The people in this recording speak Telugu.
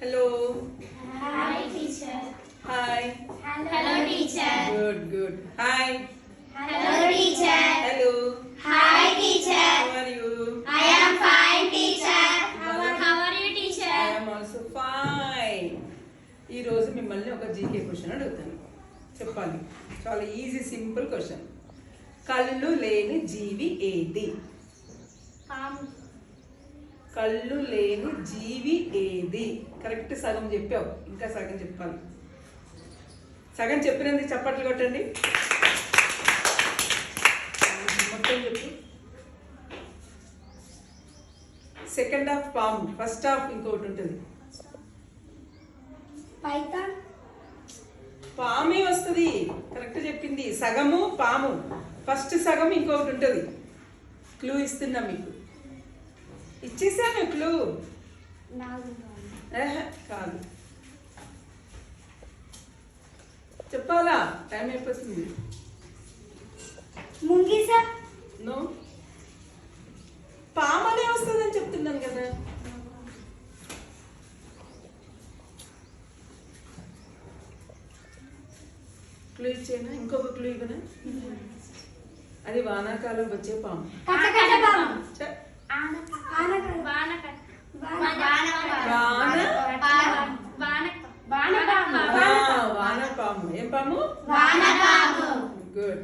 Hello. Hi, teacher. Hi. Hello, teacher. Good. Hi. Hello, teacher. Hello. Hi, teacher. How are you? I am fine, teacher. How are you, teacher? I am also fine. ఈ రోజు మిమ్మల్ని ఒక జీకే క్వశ్చన్ అడుగుతాను. చెప్పాలి. చాలా ఈజీ సింపుల్ క్వశ్చన్. కళ్ళు లేని జీవి ఏది? కళ్ళు లేని జీవి ఏది? కరెక్ట్ సగం చెప్పావు, ఇంకా సగం చెప్పాలి. సగం చెప్పినందుకు చప్పట్లు కొట్టండి. మొత్తం చెప్పు. సెకండ్ హాఫ్ పాము, ఫస్ట్ హాఫ్ ఇంకొకటి ఉంటుంది. Python. పామే వస్తుంది. కరెక్ట్ చెప్పింది. సగము పాము, ఫస్ట్ సగం ఇంకొకటి ఉంటుంది. క్లూ ఇస్తున్నా మీకు. ఇచ్చేసాను క్లూ. కాదు, చెప్పాలా? టైం అయిపోతుంది. ముంగిసా. నో, పామనే వస్తుందని చెప్తున్నాను కదా. క్లూ ఇచ్చేనా? ఇంకొక క్లూ ఇవ్వనా? అది వానాకాలం వచ్చే పాము. వానపాము. ఏం పాము? వానపాము. గుడ్.